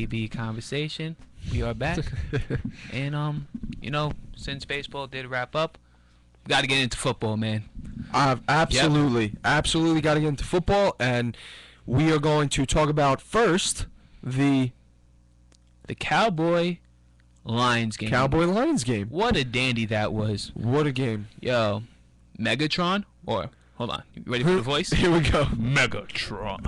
AB conversation. We are back, and since baseball did wrap up, we got to get into football, man. Absolutely got to get into football, and we are going to talk about first the Cowboy Lions game. Cowboy Lions game. What a dandy that was. What a game. Yo, Megatron, or hold on, you ready for the voice? Here we go. Megatron.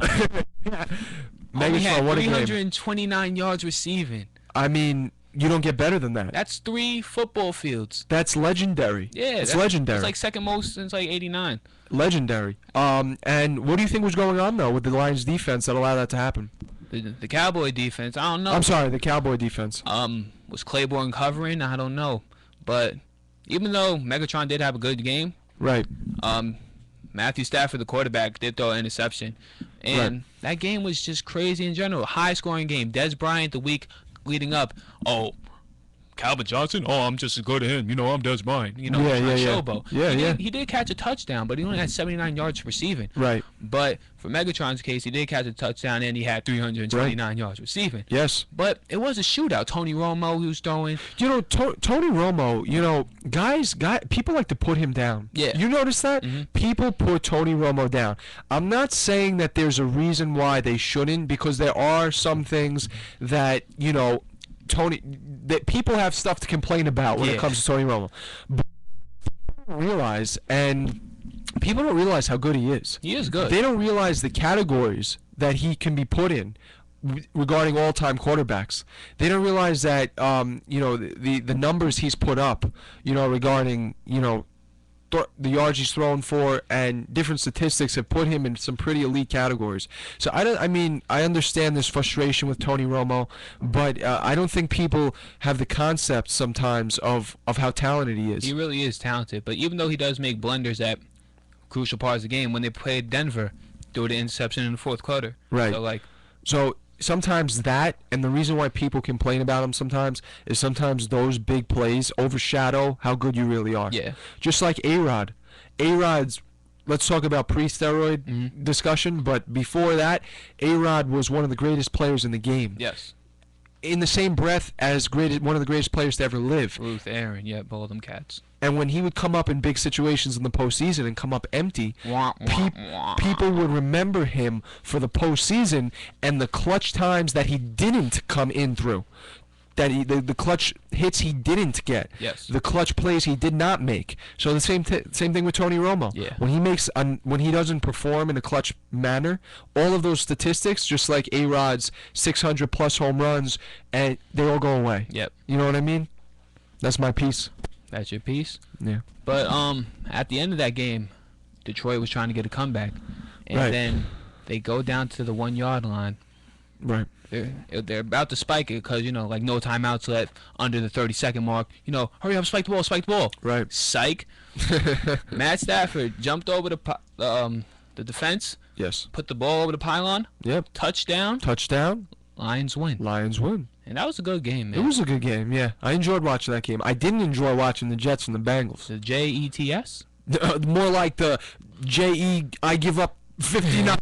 Megatron, what a game. 329 yards receiving. I mean, you don't get better than that. That's 3 football fields. That's legendary. Yeah, it's legendary. It's like second most since like '89. Legendary. And what do you think was going on though with the Lions defense that allowed that to happen? The Cowboy defense, I don't know. I'm sorry, the Cowboy defense. Was Claiborne covering? I don't know. But even though Megatron did have a good game, right. Matthew Stafford, the quarterback, did throw an interception. And that game was just crazy in general. High-scoring game. Des Bryant, the week leading up, Calvin Johnson? Oh, I'm just as good as him. I'm Des Bryant. Showboat. He did catch a touchdown, but he only had 79 yards receiving. Right. But for Megatron's case, he did catch a touchdown, and he had 329 yards receiving. Yes. But it was a shootout. Tony Romo, who was throwing. Tony Romo, guys, people like to put him down. Yeah. You notice that? Mm-hmm. People put Tony Romo down. I'm not saying that there's a reason why they shouldn't, because there are some things that, that people have stuff to complain about when it comes to Tony Romo. But people don't realize how good he is. He is good. They don't realize the categories that he can be put in regarding all-time quarterbacks. They don't realize that the numbers he's put up, regarding the yards he's thrown for, and different statistics have put him in some pretty elite categories. So I understand this frustration with Tony Romo, but I don't think people have the concept sometimes of how talented he is. He really is talented, but even though he does make blunders at crucial parts of the game, when they played Denver, threw the interception in the fourth quarter. Right. So sometimes that, and the reason why people complain about him sometimes, is sometimes those big plays overshadow how good you really are. Yeah. Just like A-Rod. A-Rod's, let's talk about pre-steroid discussion, but before that, A-Rod was one of the greatest players in the game. Yes. In the same breath as one of the greatest players to ever live. Ruth Aaron, both of them cats. And when he would come up in big situations in the postseason and come up empty, people would remember him for the postseason and the clutch times that he didn't come in through. The clutch hits he didn't get. Yes. The clutch plays he did not make. So the same thing with Tony Romo. Yeah. When he doesn't perform in a clutch manner, all of those statistics, just like A-Rod's 600+ home runs, and they all go away. Yep. You know what I mean? That's my piece. That's your piece? Yeah. But at the end of that game, Detroit was trying to get a comeback. And then they go down to the 1-yard line. Right. They're about to spike it because, no timeouts left under the 30-second mark. Hurry up, spike the ball. Right. Psych. Matt Stafford jumped over the defense. Yes. Put the ball over the pylon. Yep. Touchdown. Lions win. And that was a good game, man. It was a good game, yeah. I enjoyed watching that game. I didn't enjoy watching the Jets and the Bengals. The Jets? More like the J-E, I give up 59.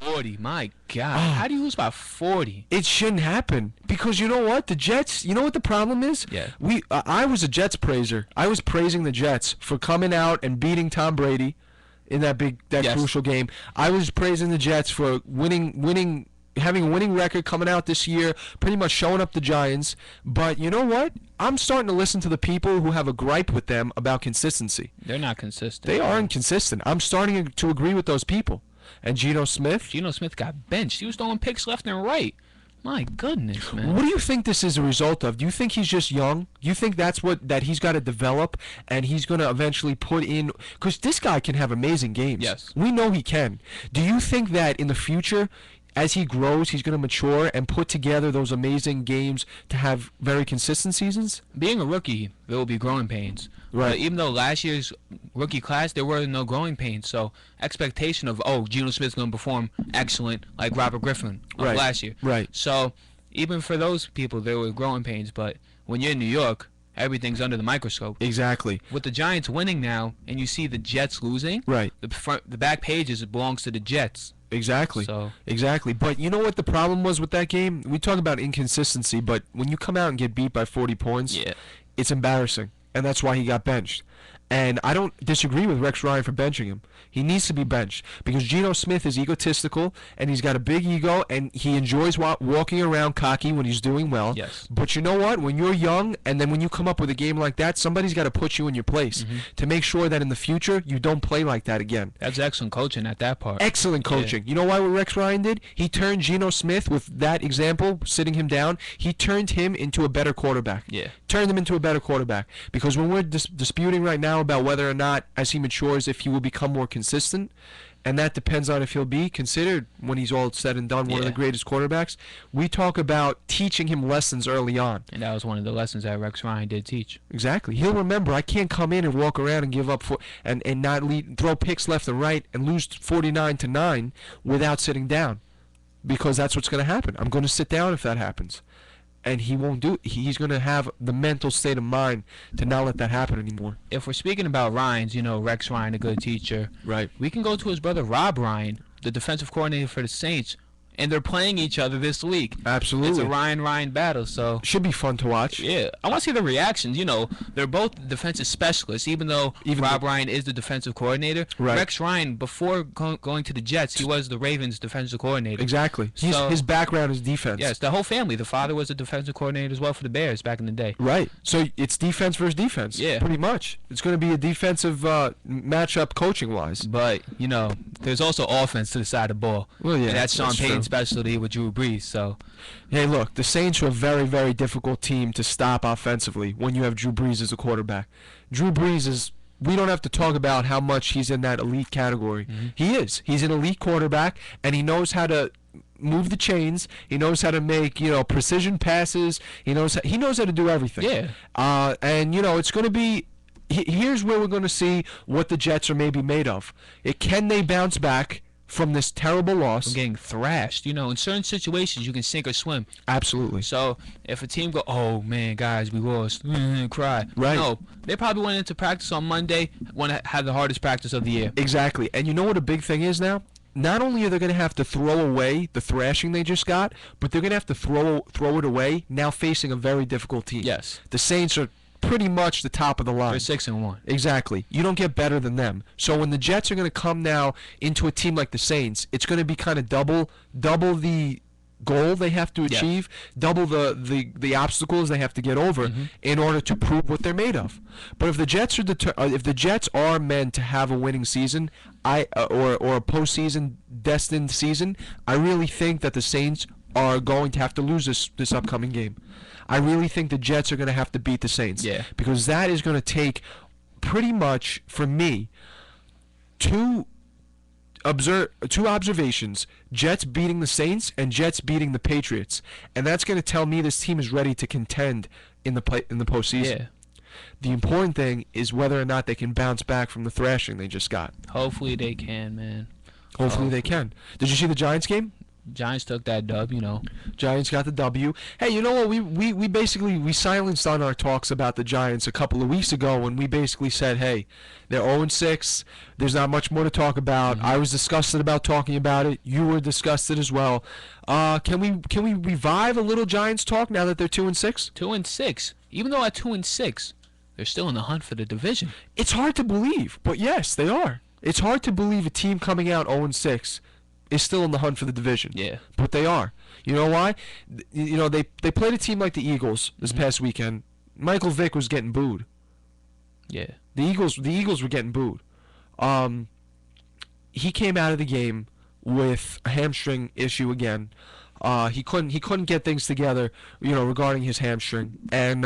40, my God. How do you lose by 40? It shouldn't happen. Because you know what? The Jets, you know what the problem is? Yeah. I was a Jets praiser. I was praising the Jets for coming out and beating Tom Brady in that crucial game. I was praising the Jets for having a winning record coming out this year, pretty much showing up the Giants. But you know what? I'm starting to listen to the people who have a gripe with them about consistency. They're not consistent. They are inconsistent. I'm starting to agree with those people. And Geno Smith got benched. He was throwing picks left and right. My goodness, man. What do you think this is a result of? Do you think he's just young? Do you think that's that he's got to develop and he's going to eventually put in? Because this guy can have amazing games. Yes. We know he can. Do you think that in the future, as he grows, he's going to mature and put together those amazing games to have very consistent seasons? Being a rookie, there will be growing pains. Right. Even though last year's rookie class, there were no growing pains. So expectation of, Geno Smith's going to perform excellent like Robert Griffin of last year. Right. So even for those people, there were growing pains. But when you're in New York, everything's under the microscope. Exactly. With the Giants winning now, and you see the Jets losing, right? The back pages belongs to the Jets. Exactly. So Exactly. But you know what the problem was with that game? We talk about inconsistency, but when you come out and get beat by 40 points, yeah, it's embarrassing. And that's why he got benched. And I don't disagree with Rex Ryan for benching him. He needs to be benched because Geno Smith is egotistical and he's got a big ego and he enjoys walking around cocky when he's doing well. Yes. But you know what? When you're young and then when you come up with a game like that, somebody's got to put you in your place to make sure that in the future you don't play like that again. that's excellent coaching at that part. Excellent coaching. You know why what Rex Ryan did? He turned Geno Smith, with that example, sitting him down, he turned him into a better quarterback. Yeah. Turned him into a better quarterback. Because when we're disputing right now about whether or not, as he matures, if he will become more consistent, and that depends on if he'll be considered, when he's all said and done, one of the greatest quarterbacks, we talk about teaching him lessons early on. And that was one of the lessons that Rex Ryan did teach. Exactly. He'll remember, I can't come in and walk around and give up and not throw picks left and right and lose 49-9 without sitting down, because that's what's going to happen. I'm going to sit down if that happens. And he won't do it. He's going to have the mental state of mind to not let that happen anymore. If we're speaking about Ryans, Rex Ryan, a good teacher, Right. we can go to his brother Rob Ryan, the defensive coordinator for the Saints, and they're playing each other this week. Absolutely. It's a Ryan battle, so Should be fun to watch. yeah, I want to see the reactions. They're both defensive specialists, even though Rob Ryan is the defensive coordinator. Right. Rex Ryan, before going to the Jets, he was the Ravens' defensive coordinator. Exactly. His background is defense. Yes, the whole family. The father was a defensive coordinator as well for the Bears back in the day. Right. So it's defense versus defense. Yeah. Pretty much. It's going to be a defensive matchup coaching-wise. But, there's also offense to the side of the ball. Well, yeah, And that's Sean that's Payton's true. specialty with Drew Brees, so Hey, look, the Saints are a very, very difficult team to stop offensively when you have Drew Brees as a quarterback. Drew Brees is, we don't have to talk about how much he's in that elite category. He is. He's an elite quarterback, and he knows how to move the chains. He knows how to make, precision passes. He knows how to do everything. Yeah. And, it's going to be, here's where we're going to see what the Jets are maybe made of. Can they bounce back from this terrible loss? I'm getting thrashed. In certain situations, you can sink or swim. Absolutely. So if a team go, oh, man, guys, we lost, cry. Right. No, they probably went into practice on Monday, want to have the hardest practice of the year. Exactly. And you know what a big thing is now? Not only are they going to have to throw away the thrashing they just got, but they're going to have to throw it away now facing a very difficult team. Yes. The Saints are pretty much the top of the line. They're 6-1. Exactly. You don't get better than them. So when the Jets are going to come now into a team like the Saints, it's going to be kind of double the goal they have to achieve, double the obstacles they have to get over in order to prove what they're made of. But if the Jets are meant to have a winning season, or a postseason destined season, I really think that the Saints are going to have to lose this upcoming game. I really think the Jets are going to have to beat the Saints. Yeah. Because that is going to take, pretty much, for me, two observations: Jets beating the Saints and Jets beating the Patriots, and that's going to tell me this team is ready to contend in the postseason. Yeah. The important thing is whether or not they can bounce back from the thrashing they just got. Hopefully they can, man. Hopefully they can. Did you see the Giants game? Giants took that dub, Giants got the W. Hey, you know what? We basically silenced on our talks about the Giants a couple of weeks ago when we basically said, hey, they're 0-6. There's not much more to talk about. I was disgusted about talking about it. You were disgusted as well. Can we revive a little Giants talk now that they're 2-6? 2-6. Even though at 2-6, they're still in the hunt for the division. It's hard to believe, but yes, they are. It's hard to believe a team coming out 0-6 is still in the hunt for the division. Yeah. But they are. You know why? They played a team like the Eagles this past weekend. Michael Vick was getting booed. Yeah. The Eagles were getting booed. He came out of the game with a hamstring issue again. He couldn't get things together, regarding his hamstring. And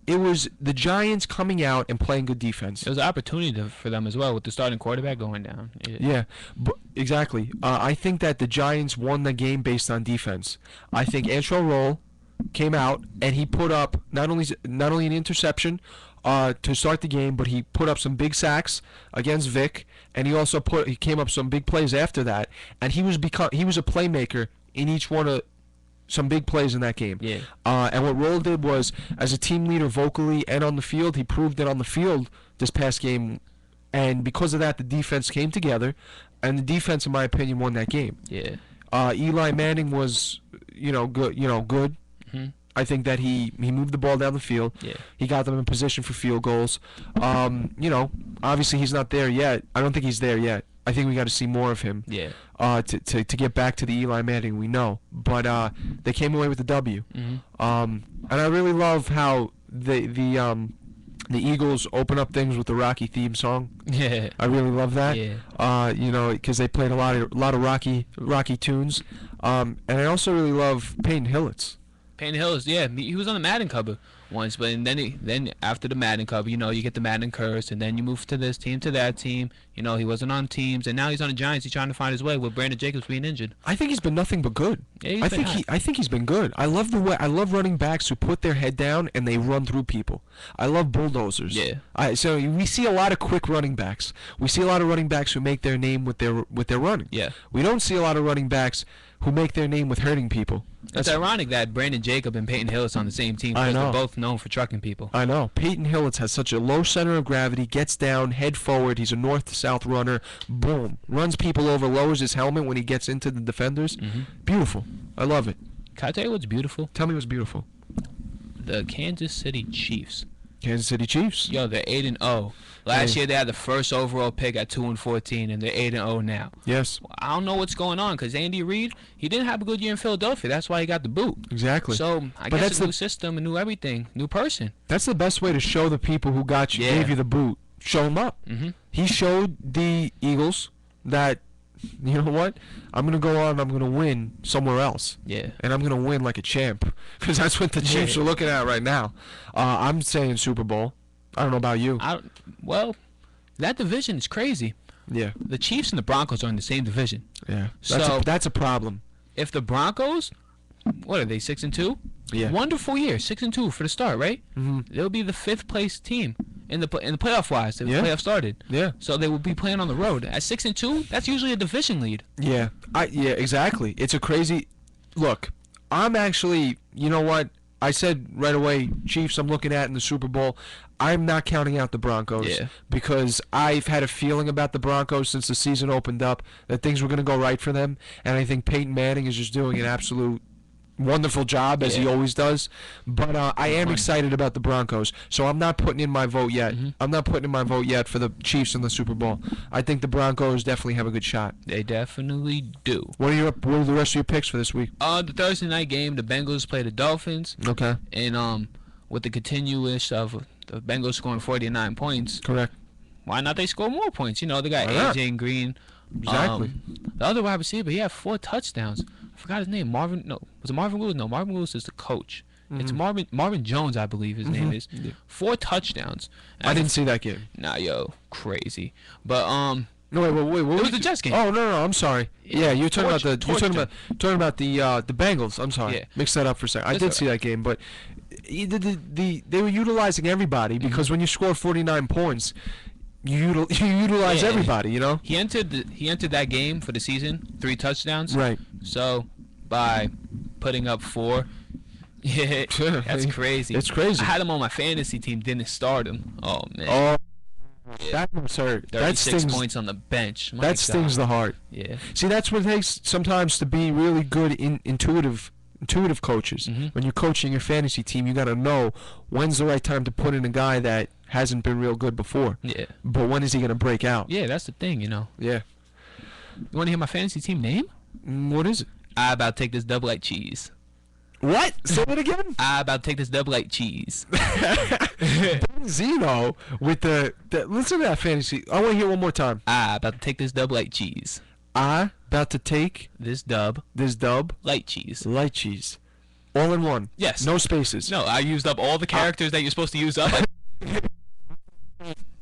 it was the Giants coming out and playing good defense. It was an opportunity for them as well with the starting quarterback going down. Yeah, exactly. I think that the Giants won the game based on defense. I think Antrel Roll came out and he put up not only an interception to start the game, but he put up some big sacks against Vic, and he came up some big plays after that, and he was a playmaker in each one of some big plays in that game. Yeah. And what Roll did was, as a team leader vocally and on the field, he proved it on the field this past game and because of that, the defense came together, and the defense, in my opinion, won that game. Yeah. Eli Manning was, good. Good. Mhm. I think that he moved the ball down the field. Yeah. He got them in position for field goals. Obviously he's not there yet. I don't think he's there yet. I think we got to see more of him. Yeah. To get back to the Eli Manning we know. But they came away with the W. Mhm. And I really love how the Eagles open up things with the Rocky theme song. Yeah. I really love that. Yeah. Because they played a lot of Rocky tunes. And I also really love Peyton Hillis. Payne Hillis, yeah, he was on the Madden cover once, but then after the Madden cover, you get the Madden curse, and then you move to this team, to that team. He wasn't on teams, and now he's on the Giants. He's trying to find his way with Brandon Jacobs being injured. I think he's been nothing but good. Yeah, I think he's been good. I love the way I love running backs who put their head down and they run through people. I love bulldozers. Yeah. So we see a lot of quick running backs. We see a lot of running backs who make their name with their running. Yeah. We don't see a lot of running backs who make their name with hurting people. It's ironic that Brandon Jacob and Peyton Hillis on the same team I because know. they're both known for trucking people. I know. Peyton Hillis has such a low center of gravity, gets down, head forward. He's a north-to-south runner. Boom. Runs people over, lowers his helmet when he gets into the defenders. Beautiful. I love it. Can I tell you what's beautiful? Tell me what's beautiful. The Kansas City Chiefs. Kansas City Chiefs. Yo, they're 8-0. Last year they had the first overall pick at 2-14, and they're 8-0 now. Yes. I don't know what's going on because Andy Reid, he didn't have a good year in Philadelphia. That's why he got the boot. Exactly. So I But guess that's it's a the- new system, a new everything, new person. That's the best way to show the people who got you, Yeah. gave you the boot. Show them up. Mhm. He showed the Eagles that, you know what? I'm gonna go on. I'm gonna win somewhere else, Yeah. and I'm gonna win like a champ, because that's what the Chiefs Yeah. are looking at right now. I'm saying Super Bowl. I don't know about you. Well, that division is crazy. Yeah. The Chiefs and the Broncos are in the same division. Yeah. So- That's a problem. If the Broncos, what are they, 6-2? Yeah. Wonderful year, 6-2 for the start, right? Mhm. They'll be the 5th place team in the playoff wise. The Yeah. playoff started. Yeah. So they will be playing on the road at 6-2. That's usually a division lead. Yeah. Yeah. Exactly. It's a crazy. Look, I'm actually. You know what? I said right away, Chiefs. I'm looking at in the Super Bowl. I'm not counting out the Broncos Yeah. because I've had a feeling about the Broncos since the season opened up that things were going to go right for them, and I think Peyton Manning is just doing an absolute wonderful job as he Yeah. always does. But I am Fun. excited about the Broncos, so I'm not putting in my vote yet. I'm not putting in my vote yet for the Chiefs in the Super Bowl. I think the Broncos definitely have a good shot. They definitely do. What are the rest of your picks for this week? The Thursday night game, the Bengals play the Dolphins, Okay, and with the continuous of the Bengals scoring 49 points, correct. why not they score more points? They got Why not? AJ Green. Exactly. The other wide receiver, he had 4 touchdowns. I forgot his name. Was it Marvin Lewis? No, Marvin Lewis is the coach. It's Marvin Jones, I believe his name is. Yeah. 4 touchdowns. I didn't see that game. Nah, yo, crazy. But No, wait. What It was the Jets game. Oh no, I'm sorry. Yeah, you're talking about the Torched the Bengals. I'm sorry. Yeah. Mixed that up for a second. I That's did all see that game, but they were utilizing everybody because when you score 49 points, you utilize Yeah. everybody. You know. he entered that game for the season 3 touchdowns. Right. So by putting up 4, yeah, that's crazy. It's crazy. I had him on my fantasy team, didn't start him. Oh man. Oh, that must hurt. That 36 stings. points on the bench. My That stings God. the heart. Yeah. See, that's what it takes sometimes to be really good intuitive coaches. When you're coaching your fantasy team, you got to know when's the right time to put in a guy that hasn't been real good before. Yeah. But when is he going to break out? Yeah, that's the thing, Yeah. You want to hear my fantasy team name? What is it? I about to take this double like cheese. What? Say it again. I about to take this double like cheese. Benzino with the listen to that fantasy. I want to hear one more time. I about to take this dub like cheese. I about to take This dub this dub like cheese. light cheese, all in one. Yes. No spaces. No, I used up all the characters that you're supposed to use up.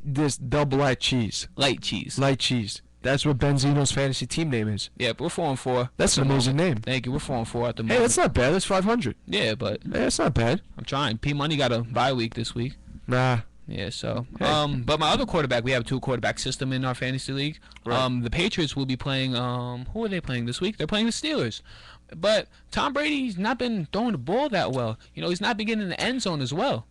This dub light cheese. Light cheese. Light cheese. That's what Benzino's fantasy team name is. Yeah, but we're 4-4. That's an amazing name. Thank you. We're 4-4 at the Hey, moment. that's not bad. That's 500. Yeah, but Hey, that's not bad. I'm trying. P Money got a bye week this week. Nah. Yeah, so Hey. but my other quarterback, we have a 2-quarterback system in our fantasy league. Right. The Patriots will be playing who are they playing this week? They're playing the Steelers. But Tom Brady's not been throwing the ball that well. He's not been getting in the end zone as well.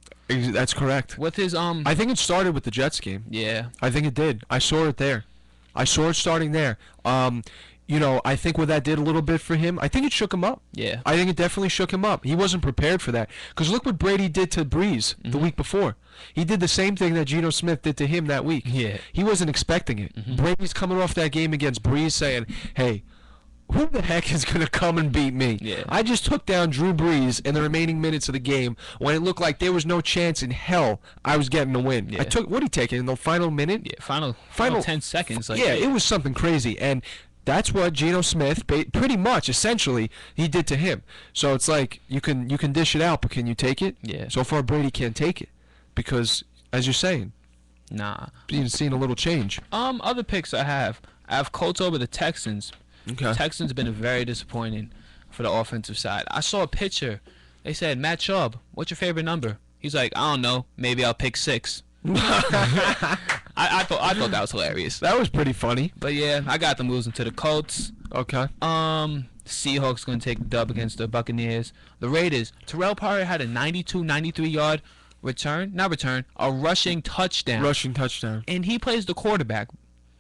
That's correct. With his I think it started with the Jets game. yeah. I think it did. I saw it there. I saw it starting there. You know, I think what that did a little bit for him, I think it shook him up. Yeah. I think it definitely shook him up. He wasn't prepared for that. Because look what Brady did to Breeze the week before. He did the same thing that Geno Smith did to him that week. Yeah. He wasn't expecting it. Brady's coming off that game against Breeze saying, hey, who the heck is going to come and beat me? Yeah. I just took down Drew Brees in the remaining minutes of the game when it looked like there was no chance in hell I was getting the win. Yeah. I took, what did he take in the final minute? Yeah. Final 10 seconds. Like, Yeah, it was something crazy. And that's what Geno Smith, pretty much, essentially, he did to him. So it's like, you can dish it out, but can you take it? Yeah. So far, Brady can't take it because, as you're saying, Nah. you've seen a little change. Other picks I have Colts over the Texans. Okay. Texans been very disappointing for the offensive side. I saw a picture. They said, Matt Schaub, what's your favorite number? He's like, I don't know. Maybe I'll pick 6. I thought that was hilarious. That was pretty funny. But yeah, I got them losing to the Colts. Okay. Seahawks going to take the dub against the Buccaneers. The Raiders, Terrell Pryor had a 93-yard a rushing touchdown. Rushing touchdown. And he plays the quarterback.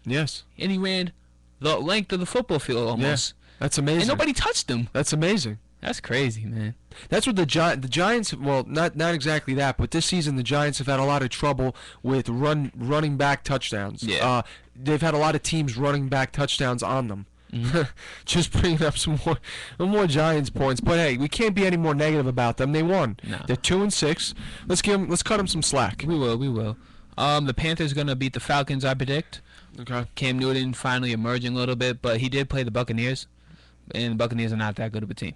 Yes. And he ran the length of the football field almost. Yeah. That's amazing. And nobody touched him. That's amazing. That's crazy, man. That's what the Giants. Well, not exactly that, but this season the Giants have had a lot of trouble with running back touchdowns. Yeah. They've had a lot of teams running back touchdowns on them. Just bringing up some more Giants points, but hey, we can't be any more negative about them. They won. No. They're 2-6. Let's cut them some slack. We will. The Panthers gonna beat the Falcons, I predict. Okay. Cam Newton finally emerging a little bit, but he did play the Buccaneers, and the Buccaneers are not that good of a team.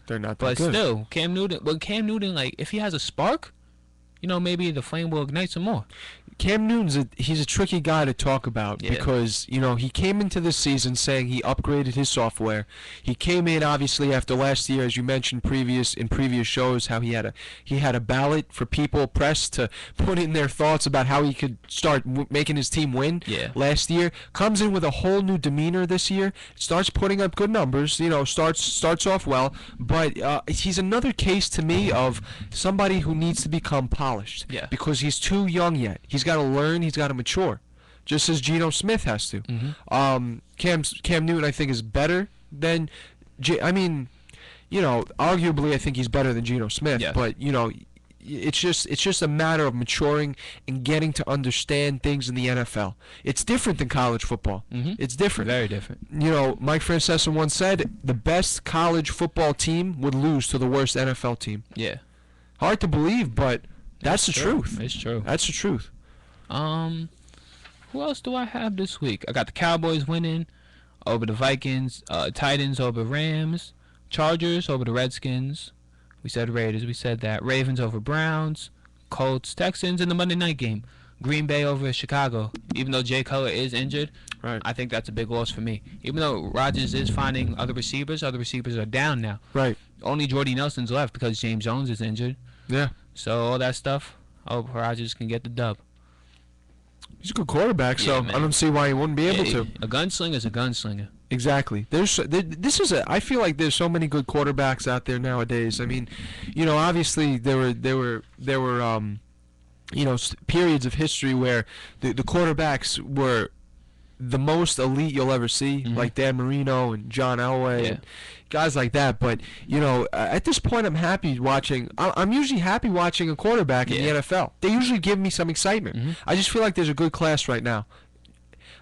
They're not that But good. still, Cam Newton, like, if he has a spark, maybe the flame will ignite some more. Cam Newton's he's a tricky guy to talk about because he came into this season saying he upgraded his software. He came in obviously after last year, as you mentioned in previous shows, how he had a ballot for people pressed to put in their thoughts about how he could start making his team win. Yeah. Last year comes in with a whole new demeanor this year. Starts putting up good numbers. Starts off well, but he's another case to me of somebody who needs to become polished. Yeah. Because he's too young yet. He's got to learn. He's got to mature, just as Geno Smith has to. Cam Newton, I think, is better than. Arguably, I think he's better than Geno Smith. Yeah. But it's just a matter of maturing and getting to understand things in the NFL. It's different than college football. It's different. Very different. Mike Francesa once said the best college football team would lose to the worst NFL team. Yeah. Hard to believe, but that's the true. truth. It's true. That's the truth. Who else do I have this week? I got the Cowboys winning over the Vikings, Titans over Rams, Chargers over the Redskins. We said Raiders. We said that. Ravens over Browns, Colts, Texans in the Monday night game. Green Bay over Chicago. Even though Jay Cutler is injured, Right. I think that's a big loss for me. Even though Rodgers is finding other receivers are down now. Right. Only Jordy Nelson's left because James Jones is injured. Yeah. So all that stuff, I hope Rodgers can get the dub. He's a good quarterback, so Yeah, man. I don't see why he wouldn't be able to. A gunslinger's a gunslinger. Exactly. I feel like there's so many good quarterbacks out there nowadays. I mean, obviously there were periods of history where the quarterbacks were the most elite you'll ever see, like Dan Marino and John Elway and guys like that. But at this point, I'm happy watching. I'm usually happy watching a quarterback in the NFL. They usually give me some excitement. I just feel like there's a good class right now,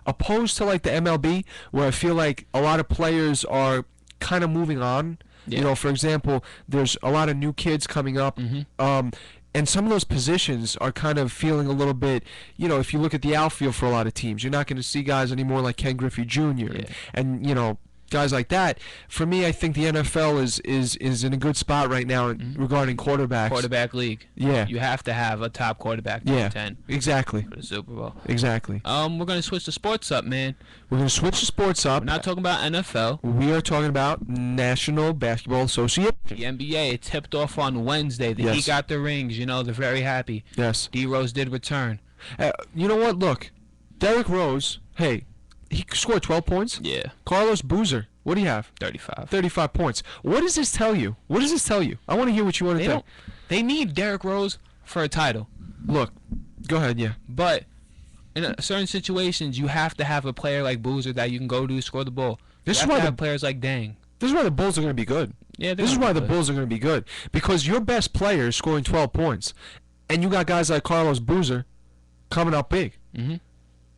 opposed to like the MLB, where I feel like a lot of players are kind of moving on. Yeah. For example, there's a lot of new kids coming up. And some of those positions are kind of feeling a little bit, if you look at the outfield for a lot of teams, you're not going to see guys anymore like Ken Griffey Jr. and guys like that. For me, I think the NFL is in a good spot right now regarding quarterbacks. Quarterback league. Yeah. You have to have a top quarterback top 10 exactly. for the Super Bowl. Exactly. We're going to switch the sports up, man. We're going to switch the sports up. We're not talking about NFL. We are talking about National Basketball Association. The NBA, it tipped off on Wednesday. The Heat got the rings. They're very happy. Yes. D. Rose did return. You know what? Look, Derrick Rose, hey, he scored 12 points. Yeah. Carlos Boozer, what do you have? 35. 35 points. What does this tell you? I want to hear what you want to think. They need Derrick Rose for a title. Look, go ahead, yeah. But in certain situations, you have to have a player like Boozer that you can go to score the ball. This you is have why to have players like Dang. This is why the Bulls are going to be good. Yeah, this is why the Bulls are going to be good, because your best player is scoring 12 points, and you got guys like Carlos Boozer coming up big. Mm-hmm.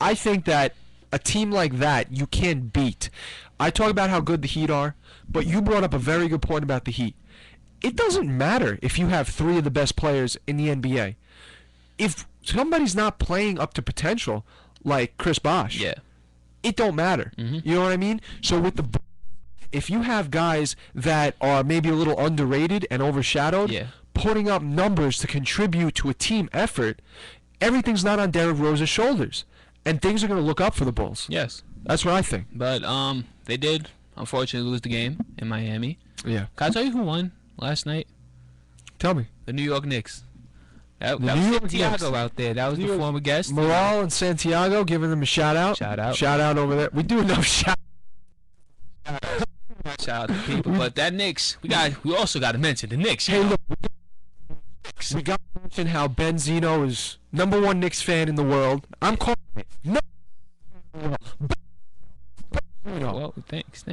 I think that a team like that you can't beat. I talk about how good the Heat are, but you brought up a very good point about the Heat. It doesn't matter if you have 3 of the best players in the NBA. If somebody's not playing up to potential, like Chris Bosh, yeah, it don't matter. Mm-hmm. You know what I mean? So with the, if you have guys that are maybe a little underrated and overshadowed, yeah, putting up numbers to contribute to a team effort, everything's not on Derrick Rose's shoulders, and things are going to look up for the Bulls. yes. That's what I think. But they did unfortunately lose the game in Miami. Yeah. Can I tell you who won last night? Tell me. The New York Knicks. That The was New York Santiago Knicks. out there. That was New the York- former guest. Morale and Santiago, giving them a shout out. Shout out. Shout out over there. We do enough shout. Shout out to people. But that Knicks, we also got to mention the Knicks. Hey, look. We got to mention how Benzino is #1 Knicks fan in the world. I'm calling it. No. Well, thanks.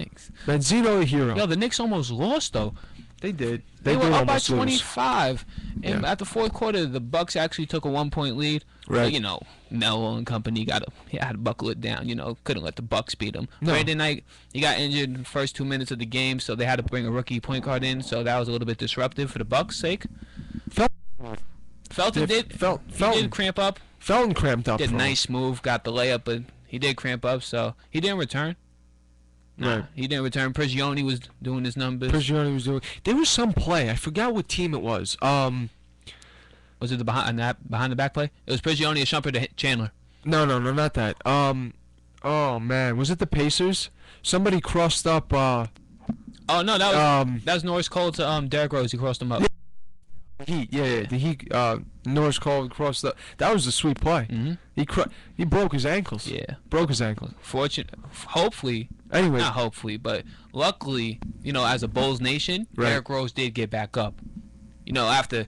Benzino a hero. Yo, the Knicks almost lost though. They did. They were did up by almost lose. 25, and Yeah. at the fourth quarter, the Bucks actually took a 1-point lead. Right. But, you know, Melo and company had to buckle it down. You know, couldn't let the Bucks beat them. No. Brandon Knight, he got injured in the first 2 minutes of the game, so they had to bring a rookie point guard in. So that was a little bit disruptive for the Bucks' sake. Felton did cramp up. Felton cramped up. Did a for him. nice move, got the layup, but he did cramp up, so he didn't return. Right. He didn't return. Prigioni was doing his numbers. Prigioni was doing. There was some play. I forgot what team it was. Was it the behind the back play? It was Prigioni and Shumpert to hit Chandler. No, not that. Oh man, was it the Pacers? Somebody crossed up. Oh no, that was Norris Cole to Derrick Rose. He crossed him up. Heat. Yeah. The Heat. Norris Cole crossed up. That was a sweet play. Mm-hmm. He broke his ankles. Yeah. Broke his ankles. Hopefully. Anyway. Not hopefully, but luckily, you know, as a Bulls nation, Right. Derrick Rose did get back up. You know, after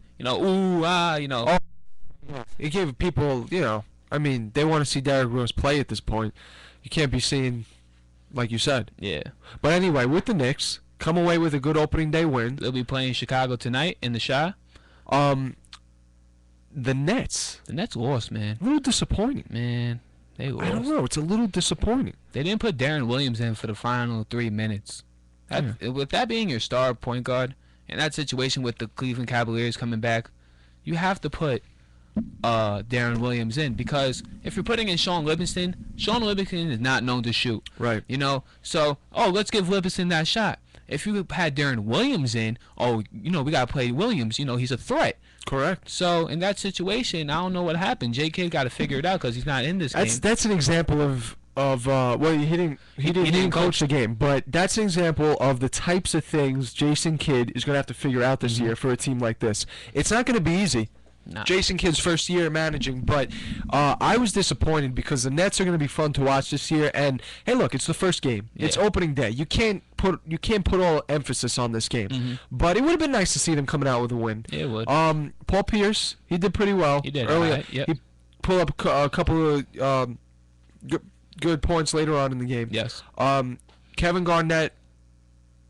It gave people, I mean, they want to see Derrick Rose play at this point. You can't be seeing, like you said. Yeah. But anyway, with the Knicks, come away with a good opening day win. They'll be playing Chicago tonight in the Shy. The Nets. The Nets lost, man. A little disappointing. Man, they lost. I don't know. It's a little disappointing. They didn't put Darren Williams in for the final 3 minutes. With that being your star point guard, in that situation with the Cleveland Cavaliers coming back, you have to put Darren Williams in, because if you're putting in Sean Livingston is not known to shoot. Right. You know, so let's give Livingston that shot. If you had Darren Williams in, we gotta play Williams. You know, he's a threat. Correct. So in that situation, I don't know what happened. J. Kidd got to figure it out because he's not in this game. That's an example of well, he didn't coach the game, but that's an example of the types of things Jason Kidd is gonna have to figure out this year for a team like this. It's not gonna be easy. No. Jason Kidd's first year managing, but I was disappointed because the Nets are going to be fun to watch this year. And hey, look, it's the first game. Yeah. It's opening day. You can't put all emphasis on this game. But it would have been nice to see them coming out with a win. Yeah, it would. Paul Pierce, he did pretty well. He did earlier. alright, yep. He pulled up a couple of good points later on in the game. Yes. Kevin Garnett,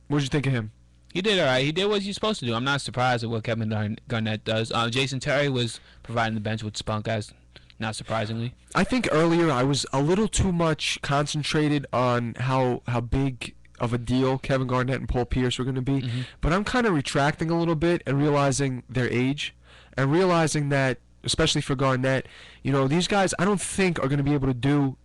what did you think of him? He did all right. He did what he's supposed to do. I'm not surprised at what Kevin Garnett does. Jason Terry was providing the bench with spunk, as not surprisingly. I think earlier I was a little too much concentrated on how big of a deal Kevin Garnett and Paul Pierce were going to be, but I'm kind of retracting a little bit and realizing their age, and realizing that, especially for Garnett, these guys I don't think are going to be able to do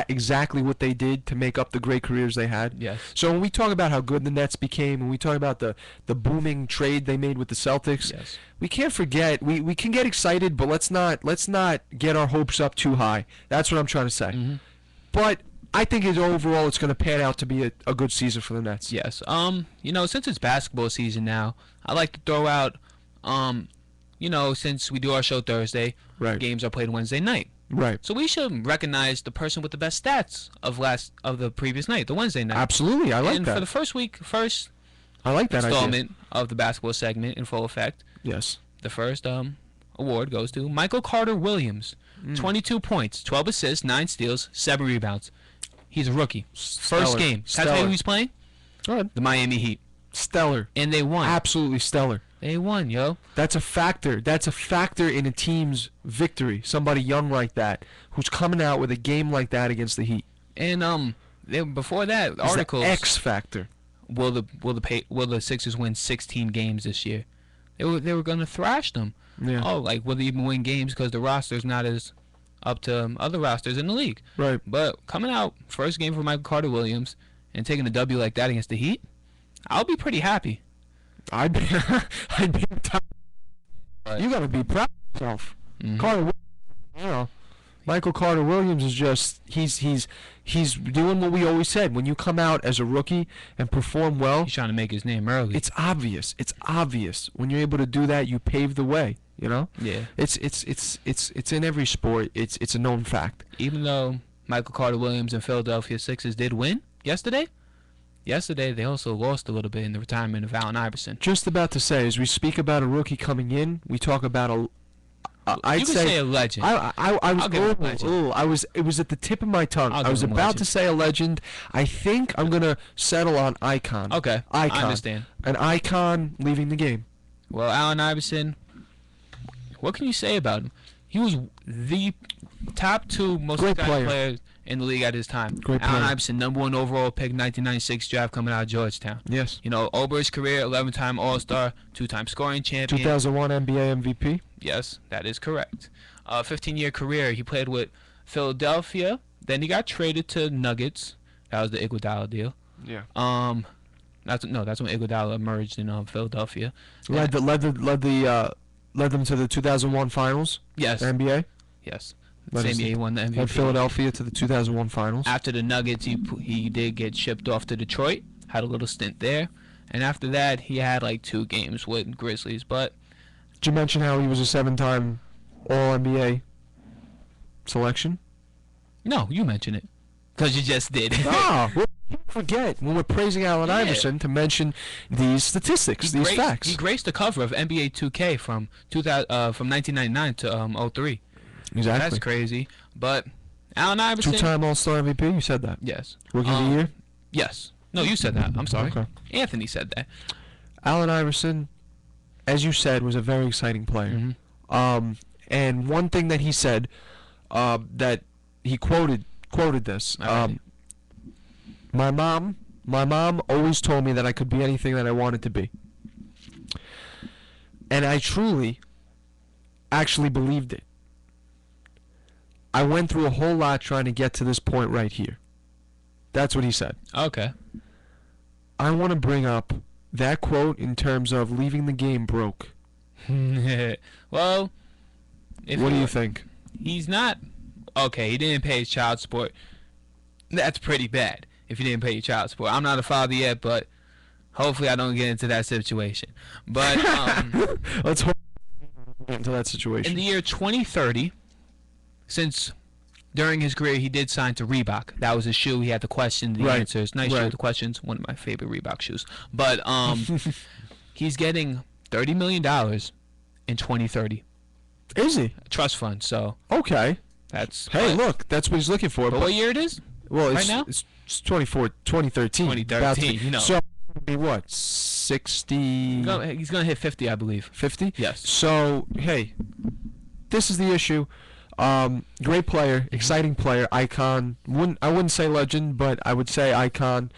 exactly what they did to make up the great careers they had. Yes. So when we talk about how good the Nets became, when we talk about the booming trade they made with the Celtics, Yes. we can't forget, we can get excited, but let's not get our hopes up too high. That's what I'm trying to say. But I think overall it's going to pan out to be a good season for the Nets. Yes. Since it's basketball season now, I like to throw out since we do our show Thursday, Right. games are played Wednesday night. Right. So we should recognize the person with the best stats of the previous night, the Wednesday night. Absolutely, I like and that. for the first I like that idea. installment of the basketball segment in full effect, Yes. the first award goes to Michael Carter Williams. 22 points, 12 assists, 9 steals, 7 rebounds. He's a rookie. First game. Can I tell you who he's playing? Go ahead. The Miami Heat. Stellar. And they won. Absolutely stellar. They won, yo. That's a factor. That's a factor in a team's victory. Somebody young like that who's coming out with a game like that against the Heat. And before that, It's articles. the X factor. Will the Sixers win 16 games this year? They were gonna thrash them. Yeah. Oh, like will they even win games because the roster's not as up to other rosters in the league? Right. But coming out first game for Michael Carter Williams and taking a W like that against the Heat, I'll be pretty happy. I'd be. But- You gotta be proud of yourself. Mhm. Carter, you know, Michael Carter Williams is just he's doing what we always said. When you come out as a rookie and perform well, He's trying to make his name early. it's obvious. It's obvious. When you're able to do that, you pave the way. You know, Yeah. it's in every sport. It's a known fact. Even though Michael Carter Williams and Philadelphia Sixers did win yesterday, they also lost a little bit in the retirement of Allen Iverson. Just about to say, as we speak about a rookie coming in, we talk about I'd You could say a legend. I was I'll give him a legend. it was at the tip of my tongue. I'll I was give him a about legend. to say a legend. I think I'm gonna settle on icon. Okay, Icon. I understand. An icon leaving the game. Well, Allen Iverson, what can you say about him? He was the top 2 most Great exciting player. players in the league at his time. Great Allen player. Iverson, number 1 overall pick, 1996 draft coming out of Georgetown. Yes. You know, over his career, 11-time All-Star, 2-time scoring champion. 2001 NBA MVP. Yes, that is correct. 15-year career. He played with Philadelphia. Then he got traded to Nuggets. That was the Iguodala deal. Yeah. That's when Iguodala emerged in Philadelphia. Led them to the 2001 Finals. Yes. NBA. Yes. Led Same us- year he won the MVP. Led Philadelphia to the 2001 Finals. After the Nuggets, he did get shipped off to Detroit. Had a little stint there, and after that, he had like 2 games with Grizzlies. But Did you mention how he was a 7-time All NBA selection? no, you mentioned it because you just did. Well, don't forget when we're praising Allen Yeah. Iverson to mention these statistics, these facts. He graced the cover of NBA 2K from 1999 to 03. Exactly. That's crazy. But Allen Iverson. 2-time All-Star MVP. You said that. Yes. Rookie of the year. Yes. No, you said that. I'm sorry. Okay. Anthony said that. Allen Iverson, as you said, was a very exciting player. Mhm. And one thing that he said, that he quoted this. Alrighty. My mom always told me that I could be anything that I wanted to be. And I truly, actually believed it. I went through a whole lot trying to get to this point right here. That's what he said. Okay. I want to bring up that quote in terms of leaving the game broke. Well, What do you think? He's not. Okay, he didn't pay his child support. That's pretty bad if you didn't pay your child support. I'm not a father yet, but hopefully I don't get into that situation. But Let's hope into that situation. in the year 2030, since during his career he did sign to Reebok, that was a shoe. He had to question the Right, answers. Nice shoe, right. the questions. One of my favorite Reebok shoes. But he's getting $30 million in 2030 Is he? trust fund. So Okay. that's Hey, look, that's what he's looking for. But what year it is? well, it's, right now? it's 2013. 2013, About to- you know. So, it'll be what? 60? He's gonna hit 50, I believe. 50? Yes. So, hey, this is the issue. Great player, exciting player, icon. I wouldn't say legend, but I would say icon.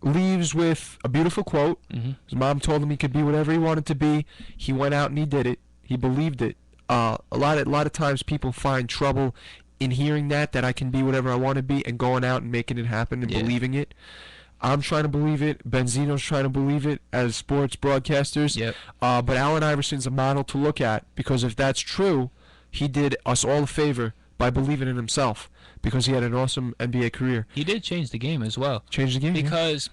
Leaves with a beautiful quote. Mm-hmm. His mom told him he could be whatever he wanted to be. He went out and he did it. He believed it. A lot of times people find trouble in hearing that I can be whatever I want to be and going out and making it happen and Yeah. believing it. I'm trying to believe it. Benzino's trying to believe it as sports broadcasters. Yep. But Allen Iverson's a model to look at because if that's true, he did us all a favor by believing in himself because he had an awesome NBA career. He did change the game as well. Changed the game. yeah. Because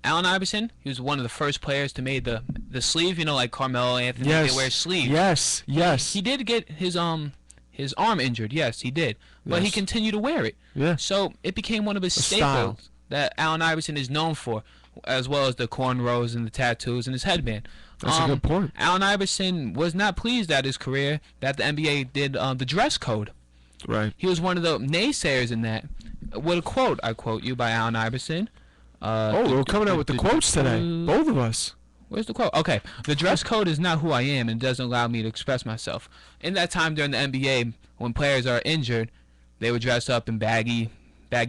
Allen Iverson, he was one of the first players to make the sleeve, like Carmelo Anthony, Yes. they wear sleeves. Yes. He did get his arm injured, yes, he did. But he Yes. continued to wear it. Yeah. So it became one of his A staples style. that Allen Iverson is known for, as well as the cornrows and the tattoos and his headband. That's a good point. Allen Iverson was not pleased at his career that the NBA did the dress code. Right. He was one of the naysayers in that. With a quote, I quote you by Allen Iverson. We're coming out with the quotes today. Both of us. Where's the quote? Okay. The dress code is not who I am and doesn't allow me to express myself. In that time during the NBA, when players are injured, they would dress up in baggy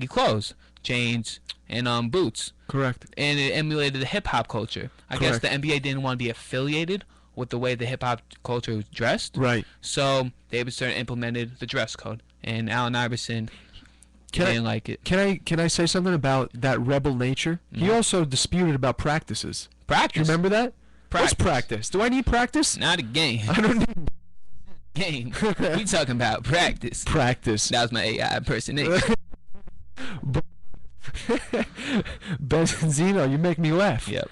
clothes, chains, and boots. Correct. And it emulated the hip-hop culture. I guess the NBA didn't want to be affiliated with the way the hip-hop culture was dressed. Right. So David Stern implemented the dress code. And Allen Iverson didn't like it. Can I say something about that rebel nature? He also disputed about practices. Practice? You remember that? What's practice? Do I need practice? Not a game. I don't need game. We talking about practice. Practice. That was my AI impersonation. Benzino, you make me laugh. Yep.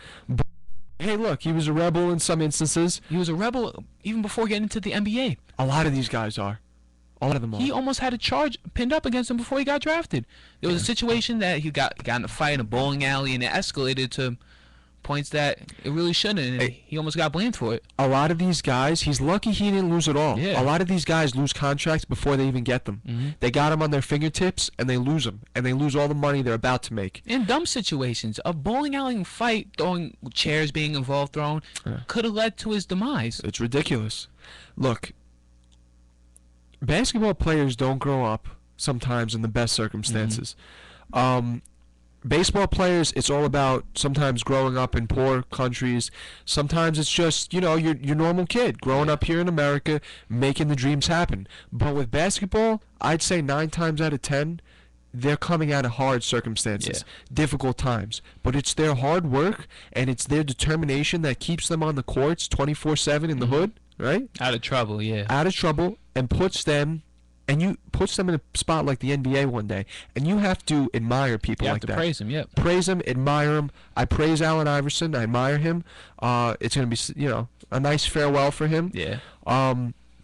Hey, look, he was a rebel in some instances. He was a rebel even before getting into the NBA. A lot of these guys are. A lot of them are. He almost had a charge pinned up against him before he got drafted. There was a situation that he got in a fight in a bowling alley, and it escalated to points that it really shouldn't, and he almost got blamed for it. A lot of these guys, he's lucky he didn't lose at all. Yeah. A lot of these guys lose contracts before they even get them. Mm-hmm. They got them on their fingertips, and they lose them, and they lose all the money they're about to make. In dumb situations, a bowling alley fight, throwing chairs being involved, could have led to his demise. It's ridiculous. Look, basketball players don't grow up sometimes in the best circumstances. Baseball players, it's all about sometimes growing up in poor countries. Sometimes it's just, your normal kid growing up here in America, making the dreams happen. But with basketball, I'd say 9 times out of 10, they're coming out of hard circumstances, difficult times. But it's their hard work and it's their determination that keeps them on the courts 24/7 in the hood, right? Out of trouble, yeah. Out of trouble, and puts them in a spot like the NBA one day, and you have to admire people like that. You have to praise them, yep. Praise them, admire them. I praise Allen Iverson. I admire him. It's going to be, a nice farewell for him. Yeah.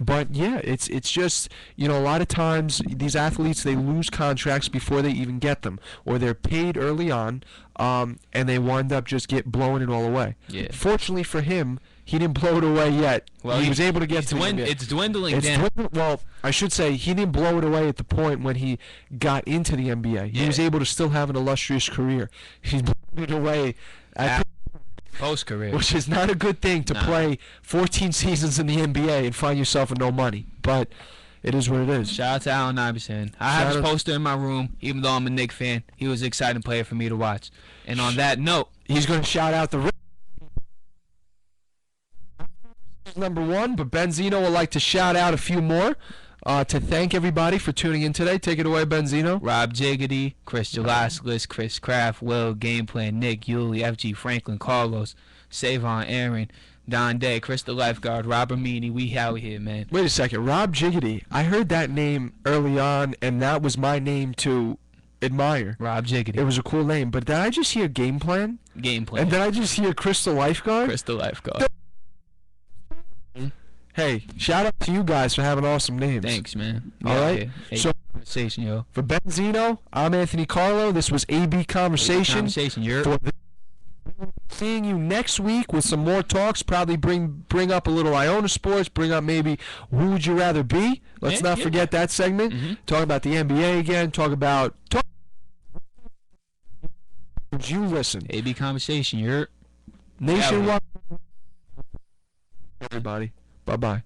But yeah, it's just, a lot of times these athletes, they lose contracts before they even get them, or they're paid early on, and they wind up just blown it all away. Yeah. Fortunately for him, he didn't blow it away yet. Well, he was able to get to it. It's dwindling down. Well, I should say he didn't blow it away at the point when he got into the NBA. He was able to still have an illustrious career. He blew it away at post-career, which is not a good thing to play 14 seasons in the NBA and find yourself with no money. But it is what it is. Shout out to Allen Iverson. I have his poster in my room, even though I'm a Knicks fan. He was an exciting player for me to watch. And on that note, he's going to shout out the number 1, but Benzino would like to shout out a few more to thank everybody for tuning in today. Take it away, Benzino. Rob Jiggity, Chris Jalaslis, Chris Kraft, Will, Game Plan, Nick, Yuli, FG, Franklin, Carlos, Savon, Aaron, Don Day, Chris the Lifeguard, Robert Meany. We out here, man. Wait a second. Rob Jiggity. I heard that name early on, and that was my name to admire. Rob Jiggity. It was a cool name, but did I just hear Game Plan? Game Plan. And did I just hear Chris the Lifeguard? Chris the Lifeguard. Hey, shout out to you guys for having awesome names. Thanks, man. All right. So, conversation, yo. For Benzino, I'm Anthony Carlo. This was AB Conversation. Seeing you next week with some more talks. Probably bring up a little Iona sports. Bring up maybe who would you rather be. Let's not forget that segment. Talk about the NBA again. Talk about. You listen. AB Conversation. You're nationwide. Everybody. Bye-bye.